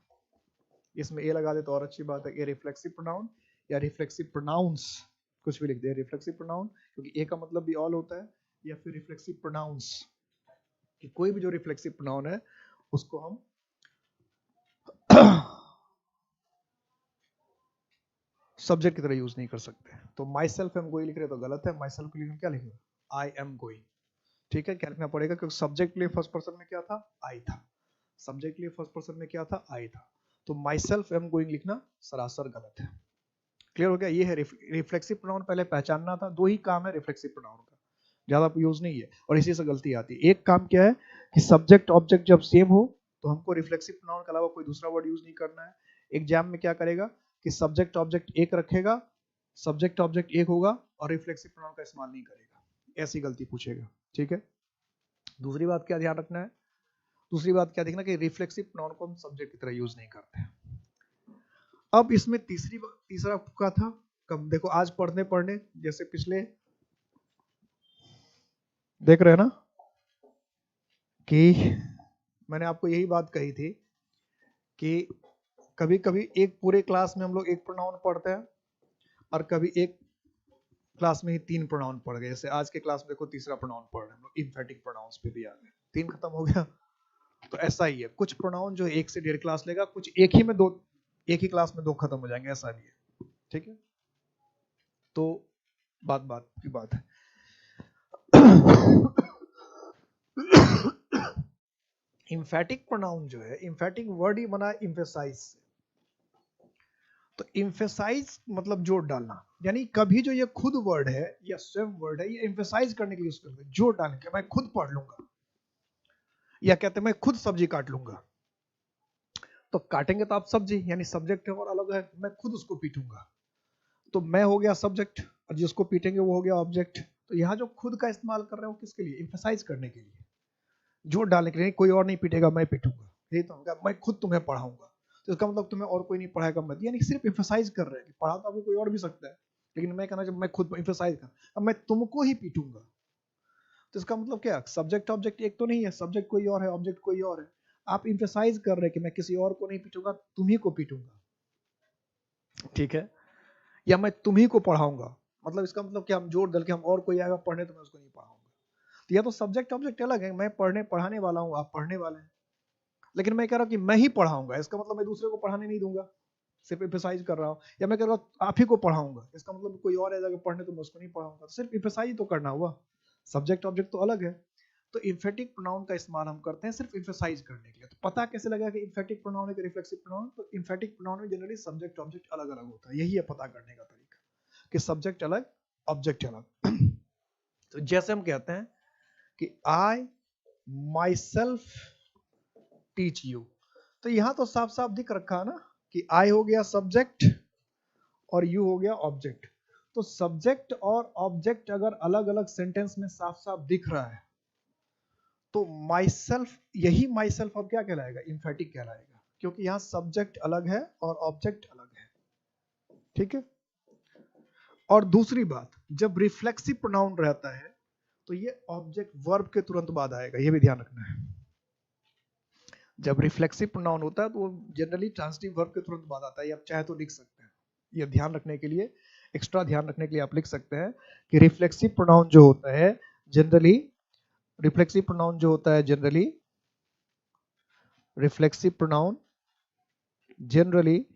इसमें ए लगा दे तो और अच्छी बात है, ए रिफ्लेक्सिव प्रोनाउन या रिफ्लेक्सिव प्रोनाउंस, कुछ भी लिख दे रिफ्लेक्सिव प्रोनाउन, क्योंकि ए का मतलब भी ऑल होता है, या फिर रिफ्लेक्सिव प्रोनाउंस, कि कोई भी जो रिफ्लेक्सिव प्रोनाउन है उसको हम सब्जेक्ट की तरह यूज नहीं कर सकते। तो माई सेल्फ एम गोइंग लिख रहे तो गलत है, माई सेल्फ के लिए क्या लिखेगा, आई एम गोइंग। ठीक है, क्या लिखना पड़ेगा, क्योंकि सब्जेक्ट के लिए फर्स्ट पर्सन में क्या था, आई था, सब्जेक्ट के लिए फर्स्ट पर्सन में क्या था, आई था। तो माई सेल्फ एम गोइंग लिखना सरासर गलत है। क्लियर हो गया? ये है रिफ्लेक्सिव प्रोनाउन, पहले पहचानना था। दो ही काम है रिफ्लेक्सिव प्रोनाउन का, ज्यादा यूज नहीं है, और इसी से गलती आती है। एक काम क्या है कि सब्जेक्ट ऑब्जेक्ट जब सेम हो तो हमको रिफ्लेक्सिव प्रोनाउन के अलावा कोई दूसरा वर्ड यूज नहीं करना है। एग्जाम में क्या करेगा कि सब्जेक्ट ऑब्जेक्ट एक रखेगा, सब्जेक्ट ऑब्जेक्ट एक होगा, और रिफ्लेक्सिव प्रोनाउन का इस्तेमाल नहीं करेगा, ऐसी गलती पूछेगा। ठीक है, दूसरी बात क्या ध्यान रखना है, दूसरी बात क्या देखना कि रिफ्लेक्सिव प्रोनाउन को हम सब्जेक्ट की तरह यूज नहीं करते। अब इसमें तीसरा का था कब, देखो आज पढ़ने पढ़ने जैसे पिछले देख रहे हैं ना कि मैंने आपको यही बात कही थी कि कभी कभी एक पूरे क्लास में हम लोग एक प्रोनाउन पढ़ते हैं और कभी एक क्लास में ही 3 प्रोनाउन पढ़ गए। जैसे आज के क्लास में देखो तीसरा प्रोनाउन पढ़ रहे हैं हम लोग, इम्फेटिक प्रोनाउंस पे भी आ गए, 3 खत्म हो गया। तो ऐसा ही है, कुछ प्रोनाउन जो 1 से 1.5 क्लास लेगा, कुछ एक ही क्लास में 2 खत्म हो जाएंगे, ऐसा भी है। ठीक है, तो बात की बात है। इम्फेटिक प्रोनाउन जो है, इम्फेटिक वर्ड ही बना इम्फेसाइज से। तो इम्फेसाइज मतलब जोर डालना, यानी कभी जो ये खुद वर्ड है या स्वयं वर्ड है, ये इम्फेसाइज करने के लिए यूज करते हैं, जोर डालने के, मैं खुद पढ़ लूंगा, या कहते हैं मैं खुद सब्जी काट लूंगा। तो काटेंगे तो आप सब्जी, यानी सब्जेक्ट है और अलग है, मैं खुद उसको पीटूंगा, तो मैं हो गया सब्जेक्ट और जिसको पीटेंगे वो हो गया ऑब्जेक्ट। तो यहाँ जो खुद का इस्तेमाल कर रहे हो किसके लिए, इम्फेसाइज करने के लिए, जोर डालने के लिए, कोई और नहीं पीटेगा मैं पीटूंगा, यही तो होगा, मैं खुद तुम्हें पढ़ाऊंगा। तो इसका मतलब तुम्हें और कोई नहीं पढ़ाएगा मत, यानी सिर्फ इम्फेसाइज कर रहे हैं कि पढ़ा तो आपको कोई और भी सकता है, लेकिन मैं कहना जब मैं खुद इम्फेसाइज कर, अब मैं तुमको ही पीटूंगा। तो इसका मतलब क्या, सब्जेक्ट ऑब्जेक्ट एक तो नहीं है, सब्जेक्ट कोई और है, ऑब्जेक्ट कोई और है। आप इम्फेसाइज कर रहे हैं कि मैं किसी और को नहीं पीटूंगा, तुम्ही को पीटूंगा। ठीक है, या मैं तुम्ही को पढ़ाऊंगा, मतलब इसका मतलब क्या, हम जोर डाल के हम और कोई आएगा पढ़ने तो मैं उसको नहीं पढ़ाऊंगा। तो या तो सब्जेक्ट ऑब्जेक्ट अलग है, मैं पढ़ाने वाला हूँ, आप पढ़ने वाले हैं, लेकिन मैं कह रहा हूँ कि मैं ही पढ़ाऊंगा, इसका मतलब मैं दूसरे को पढ़ाने नहीं दूंगा, सिर्फ एम्फेसाइज कर रहा हूँ। या मैं कह रहा हूँ आप ही को पढ़ाऊंगा, इसका मतलब कोई और है जाकर पढ़ने तो मैं उसको नहीं पढ़ाऊंगा, सिर्फ एम्फेसाइज तो करना हुआ, सब्जेक्ट ऑब्जेक्ट तो अलग है। तो इम्फेटिक प्रोनाउन का इस्तेमाल हम करते हैं सिर्फ एम्फेसाइज करने के लिए। तो पता कैसे लगा कि इम्फेटिक प्रोनाउन है कि रिफ्लेक्सिव प्रोनाउन, तो इम्फेटिक प्रोनाउन में जनरली सब्जेक्ट ऑब्जेक्ट अलग अलग होता है, यही है पता करने का तरीका कि सब्जेक्ट अलग ऑब्जेक्ट अलग। तो जैसे हम कहते हैं कि I myself teach you, तो यहां तो साफ साफ दिख रखा है ना कि आई हो गया सब्जेक्ट और यू हो गया ऑब्जेक्ट। तो सब्जेक्ट और ऑब्जेक्ट अगर अलग अलग सेंटेंस में साफ साफ दिख रहा है तो माई सेल्फ, यही माई सेल्फ अब क्या कहलाएगा, इम्फेटिक कहलाएगा, क्योंकि यहां सब्जेक्ट अलग है और ऑब्जेक्ट अलग है। ठीक है, और दूसरी बात, जब रिफ्लेक्सिव प्रोनाउन रहता है तो ये ऑब्जेक्ट वर्ब के तुरंत बाद आएगा, ये भी ध्यान रखना है। जब रिफ्लेक्सिव प्रोनाउन होता है तो वो जनरली ट्रांसिटिव वर्ब के तुरंत बाद आता है, आप चाहे तो लिख सकते हैं, ये ध्यान रखने के लिए, एक्स्ट्रा ध्यान रखने के लिए आप लिख सकते हैं कि रिफ्लेक्सिव प्रोनाउन जो होता है जनरली, रिफ्लेक्सिव प्रोनाउन जो होता है generally, reflexive pronoun generally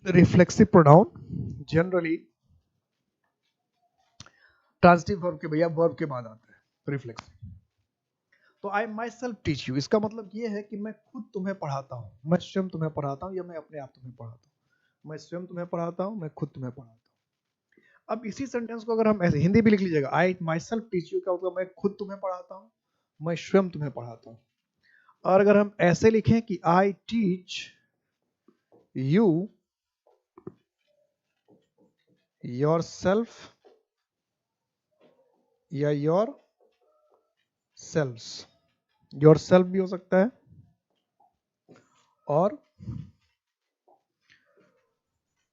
reflexive pronoun generally transitive verb के, भैया वर्ब के बाद आता है रिफ्लेक्सिव। तो आई माई सेल्फ टीच यू, इसका मतलब ये है कि मैं खुद तुम्हें पढ़ाता हूँ, मैं स्वयं तुम्हें पढ़ाता हूँ, या मैं अपने आप तुम्हें पढ़ाता हूँ, मैं स्वयं तुम्हें पढ़ाता हूँ, मैं खुद तुम्हें पढ़ाता हूँ। अब इसी सेंटेंस को अगर हम ऐसे हिंदी भी लिख लीजिएगा, आई माई सेल्फ टीच यू का मतलब मैं खुद तुम्हें पढ़ाता हूँ, मैं स्वयं तुम्हें पढ़ाता हूँ। और अगर हम ऐसे लिखें कि आई टीच यू योर सेल्फ या योर सेल्व्स, योर सेल्फ भी हो सकता है और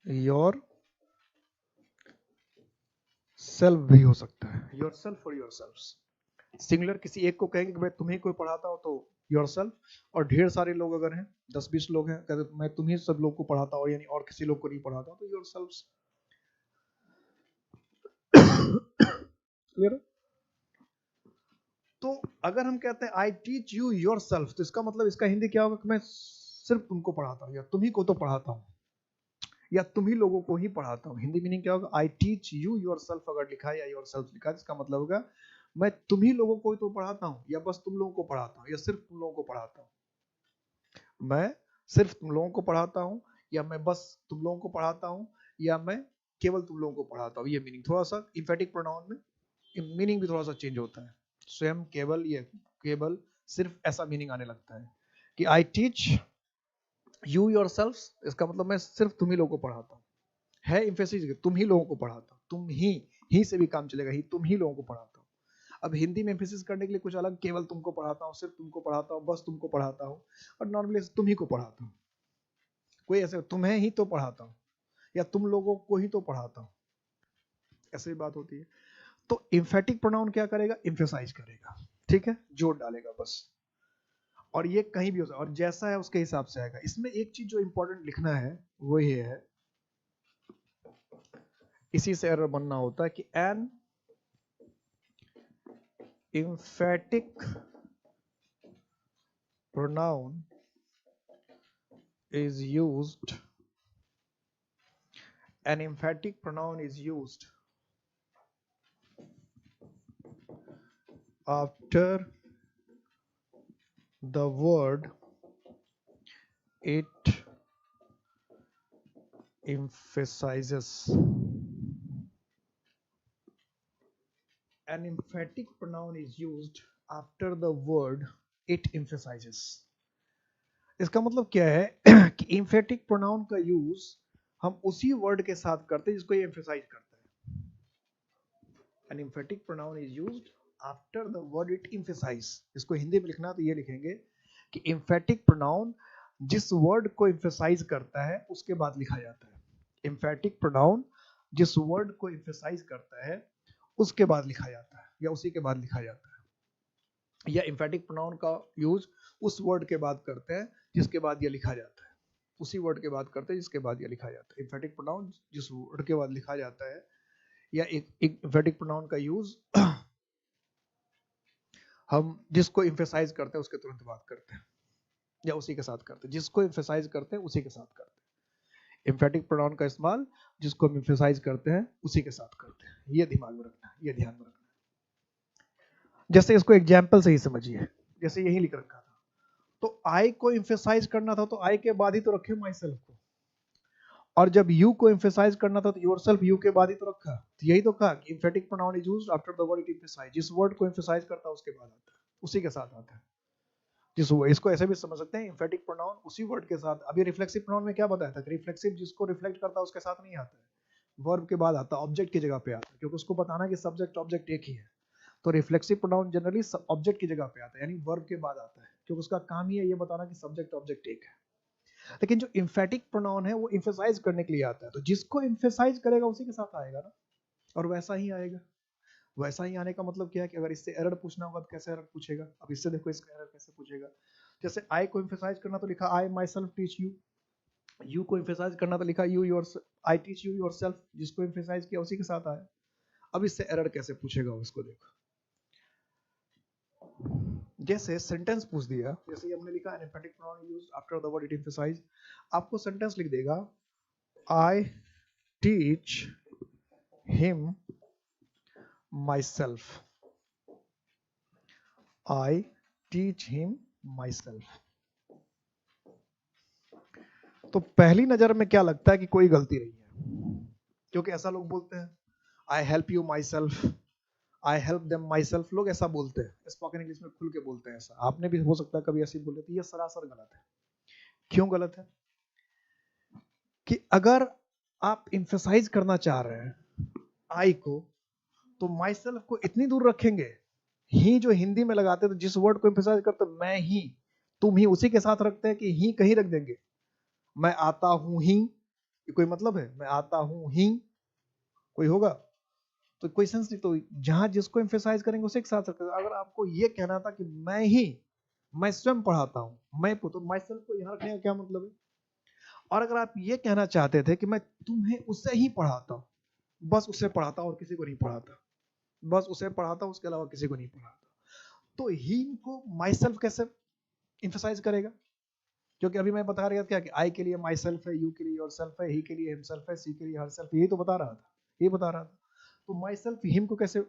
योर सेल्फ भी हो सकता है, योर सेल्फ और योर सेल्व्स। सिंगुलर किसी एक को कहेंगे कि मैं तुम्हें कोई पढ़ाता हूं तो योर सेल्फ, और ढेर सारे लोग अगर हैं 10-20 लोग हैं, कहते मैं तुम्ही सब लोग को पढ़ाता हूं, यानी और किसी लोग को नहीं पढ़ाता हूं, तो योर सेल्व्स। क्लियर? तो अगर हम कहते हैं आई टीच यू योर सेल्फ, तो इसका मतलब इसका हिंदी क्या होगा कि मैं सिर्फ तुमको पढ़ाता हूँ, या तुम्ही को तो पढ़ाता हूँ, या तुम्ही लोगों को ही पढ़ाता हूँ। हिंदी मीनिंग क्या होगा, आई टीच यू योर सेल्फ अगर लिखा है या योर सेल्फ लिखा है, इसका मतलब होगा मैं तुम्ही लोगों को ही तो पढ़ाता हूँ, या बस तुम लोगों को पढ़ाता हूँ, या सिर्फ तुम लोगों को पढ़ाता हूँ, मैं सिर्फ तुम लोगों को पढ़ाता हूँ, या मैं बस तुम लोगों को पढ़ाता हूँ, या मैं केवल तुम लोगों को पढ़ाता हूँ। ये मीनिंग थोड़ा सा इम्फेटिक प्रोनाउन में मीनिंग भी थोड़ा सा चेंज होता है, स्वयं, केवल, ये केवल, सिर्फ, ऐसा मीनिंग आने लगता है कि आई टीच यू योर सेल्फ, इसका मतलब मैं सिर्फ तुम ही लोगों को पढ़ाता हूँ, है एम्फेसिस, तुम ही लोगों को पढ़ाता हो, तुम ही से भी काम चलेगा, ही तुम ही लोगों को पढ़ाता हो। अब हिंदी में एम्फेसिस करने के लिए कुछ अलग, केवल तुमको पढ़ाता हूँ, सिर्फ तुमको पढ़ाता हूँ, बस तुमको पढ़ाता हूँ, और नॉर्मली तुम ही को पढ़ाता हूँ। कोई ऐसे तुम्हें ही तो पढ़ाता हूँ या तुम लोगों को ही तो पढ़ाता हूँ, ऐसे भी बात होती है। तो एम्फेटिक प्रोनाउन क्या करेगा, एम्फेसाइज करेगा, ठीक है, जोड़ डालेगा बस। और ये कहीं भी हो सकता है, और जैसा है उसके हिसाब से आएगा। इसमें एक चीज जो इंपॉर्टेंट लिखना है वो ये है, इसी से एरर बनना होता है कि N emphatic pronoun is used, an emphatic pronoun is used after the word it emphasizes. An emphatic pronoun is used after the word it emphasizes. इसका मतलब क्या है कि emphatic pronoun का यूज हम उसी वर्ड के साथ करते हैं जिसको ये emphasize करता है। An emphatic pronoun is used after the word it emphasize. इसको हिंदी में लिखना तो ये लिखेंगे कि emphatic pronoun जिस वर्ड को emphasize करता है उसके बाद लिखा जाता है। emphatic pronoun जिस वर्ड को emphasize करता है उसके बाद लिखा जाता है, या उसी के बाद लिखा जाता है। या emphatic pronoun का यूज उस वर्ड के बाद करते हैं जिसके बाद ये लिखा जाता है, उसी वर्ड के बाद करते हैं जिसके बाद ये लिखा जाता है। emphatic pronoun जिस वर्ड के बाद लिखा जाता है, या एक emphatic pronoun का यूज हम जिसको emphasize करते हैं उसके तुरंत बाद करते हैं, या उसी के साथ करते हैं। जिसको emphasize करते हैं उसी के साथ करते हैं। emphatic pronoun का इस्तेमाल जिसको हम emphasize करते हैं उसी के साथ करते हैं। ये दिमाग में रखना है, ये ध्यान में रखना है। जैसे इसको एग्जाम्पल से ही समझिए, जैसे यही लिख रखा था, तो आई को emphasize करना था तो आई के बाद ही तो रखे माई सेल्फ को, और जब यू को emphasize करना था तो योर सेल्फ यू के बाद ही तो रखा। तो यही तो कहा कि emphatic pronoun is used after the word it emphasize। जिस वर्ड को emphasize करता है उसके बाद आता है, उसी के साथ आता है। जिस इसको ऐसे भी समझ सकते हैं, emphatic pronoun उसी वर्ड के साथ। अभी रिफ्लेक्सिव pronoun में क्या बताया था, रिफ्लेक्सिव जिसको रिफ्लेक्ट करता है उसके साथ नहीं आता है, वर्ब के बाद आता है, ऑब्जेक्ट की जगह पे आता है, क्योंकि उसको बताना कि सब्जेक्ट ऑब्जेक्ट एक ही है। तो रिफ्लेक्सिव प्रोनाउन जनरली ऑब्जेक्ट की जगह पे आता है, यानी वर्ब के बाद आता है, क्योंकि उसका काम ही है ये बताना कि सब्जेक्ट ऑब्जेक्ट एक है। लेकिन जो एम्फेटिक प्रोनाउन है वो एम्फेसाइज करने के लिए आता है, तो जिसको एम्फेसाइज करेगा उसी के साथ आएगा ना, और वैसा ही आएगा। वैसा ही आने का मतलब क्या है कि अगर इससे एरर पूछना होगा तो कैसे एरर पूछेगा। अब इससे देखो इसका एरर कैसे पूछेगा। जैसे आई को एम्फेसाइज करना तो लिखा I myself teach you, you को एम्फेसाइज करना तो लिखा you your, I teach you yourself, जिसको एम्फेसाइज किया उसी के साथ आया। अब इससे एरर कैसे पूछेगा उसको देखो। जैसे सेंटेंस पूछ दिया, जैसे हमने लिखा an emphatic pronoun used after the word it emphasise, आपको सेंटेंस लिख देगा I teach him myself, I teach him myself. तो पहली नजर में क्या लगता है कि कोई गलती नहीं है, क्योंकि ऐसा लोग बोलते हैं I help you my self, I help them my self, लोग ऐसा बोलते हैं, स्पोकन इंग्लिश में खुल के बोलते हैं। ऐसा आपने भी हो सकता है कभी ऐसी बोले, तो ये सरासर गलत है। क्यों गलत है? कि अगर आप एम्फसाइज करना चाह रहे हैं आई को, तो माई सेल्फ को इतनी दूर रखेंगे, ही जो हिंदी में लगाते, तो जिस वर्ड को एम्फसाइज करते मैं ही, तुम ही, उसी के साथ रखते हैं कि ही कहीं रख देंगे। मैं आता हूं ही, ये कोई मतलब है? मैं आता हूं ही कोई होगा तो कोई सेंस नहीं। तो जहां जिसको एम्फसाइज करेंगे उसे एक साथ रखेंगे। अगर आपको ये कहना था कि मैं ही, मैं स्वयं पढ़ाता हूं, मैं तो माई सेल्फ को यहां रखने का क्या मतलब है? और अगर आप ये कहना चाहते थे कि मैं तुम्हें उससे ही पढ़ाता हूं, बस उससे पढ़ाता हूं और किसी को नहीं पढ़ाता, बस उसे पढ़ाता हूं उसके अलावा किसी को नहीं पढ़ाता, तो ही को माई सेल्फ कैसे एम्फसाइज करेगा? क्योंकि अभी मैं बता रहा था कि आई के लिए माई सेल्फ है, यू के लिए योर सेल्फ है, ही के लिए हिमसेल्फ है, सी के लिए हर सेल्फ, यही तो बता रहा था, ये बता रहा था। तो माई सेल्फ हिम को कैसे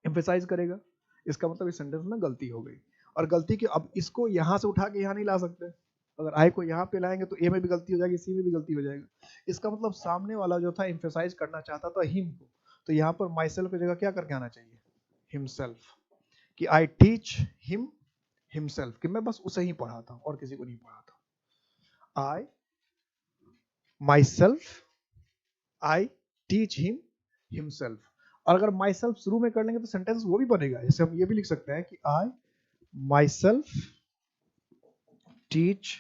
एम्फसाइज करेगा? इसका मतलब इस सेंटेंस में गलती हो गई। और गलती की, अब इसको यहां से उठा के यहां नहीं ला सकते। अगर आई को यहाँ पे लाएंगे तो ए में भी गलती हो जाएगी, सी में भी गलती हो जाएगा। इसका मतलब सामने वाला जो था एम्फसाइज करना चाहता था हिम को, तो यहाँ पर माई सेल्फ की जगह क्या करके आना चाहिए? हिमसेल्फ, कि आई टीच हिम हिमसेल्फ, कि मैं बस उसे ही पढ़ाता हूँ और किसी को नहीं पढ़ाता। I myself, I teach him himself. और अगर माई सेल्फ शुरू में कर लेंगे तो सेंटेंस वो भी बनेगा। जैसे हम ये भी लिख सकते हैं कि I myself teach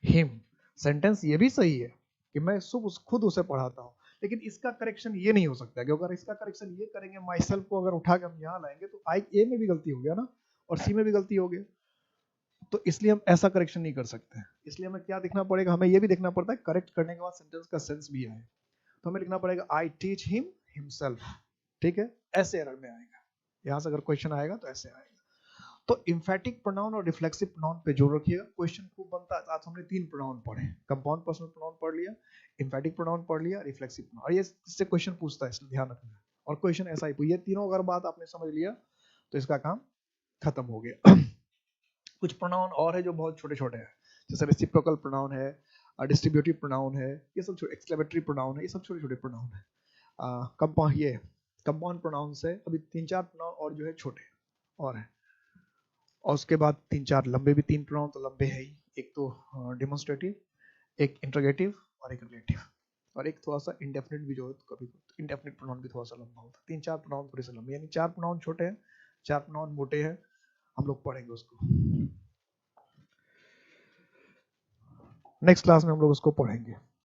him. Sentence ये भी सही है कि मैं खुद उसे पढ़ाता हूं, लेकिन इसका करेक्शन ये नहीं हो सकता, क्योंकि अगर इसका करेक्शन ये करेंगे माई सेल्फ को अगर उठा के हम यहाँ लाएंगे तो आई ए में भी गलती हो गया ना, और सी में भी गलती हो गया, तो इसलिए हम ऐसा करेक्शन नहीं कर सकते। इसलिए हमें क्या देखना पड़ेगा, हमें ये भी देखना पड़ता है करेक्ट करने के बाद सेंटेंस का सेंस भी आए, तो हमें लिखना पड़ेगा आई टीच हिम हिमसेल्फ। ठीक है, ऐसे एरर में आएगा, यहां से अगर क्वेश्चन आएगा तो ऐसे आएगा। तो इम्फेटिक प्रोनाउन और रिफ्लेक्सिव प्रोनाउन पे जोर रखिएगा, क्वेश्चन खूब बनता है। आज हमने 3 प्रोनाउन पढ़े, कंपाउंड पर्सनल प्रोनाउन पढ़ लिया, इम्फेटिक प्रोनाउन पढ़ लिया, रिफ्लेक्सिव प्रोनाउन, और ये इससे क्वेश्चन पूछता है, इसलिए ध्यान रखना। और क्वेश्चन ऐसा ही, ये तीनों अगर बात आपने समझ लिया तो इसका काम खत्म हो गया। कुछ प्रोनाउन और है जो बहुत छोटे छोटे हैं, जैसे रेसिप्रोकल प्रोनाउन है, डिस्ट्रीब्यूटिव प्रोनाउन है, ये सब एक्सक्लेमेटरी प्रोनाउन है, ये सब छोटे छोटे प्रोनाउन है। ये कंपाउंड प्रोनाउन से अभी 3-4 प्रोनाउन और जो है छोटे और है, और उसके बाद 3-4 लंबे भी, 3 प्रोनाउन तो लंबे है ही, एक तो डेमोन्स्ट्रेटिव, एक इंटरोगेटिव और एक रिलेटिव, और एक थोड़ा सा इंडेफिनिट भी जो है, तो कभी इंडेफिनिट प्रोनाउन भी थोड़ा सा लंबा होता है। 3-4 प्रोनाउन थोड़े से लंबे, यानी 4 प्रोनाउन छोटे हैं, 4 प्रोनाउन मोटे हैं, हम लोग पढ़ेंगे उसको नेक्स्ट क्लास में, हम लोग उसको पढ़ेंगे।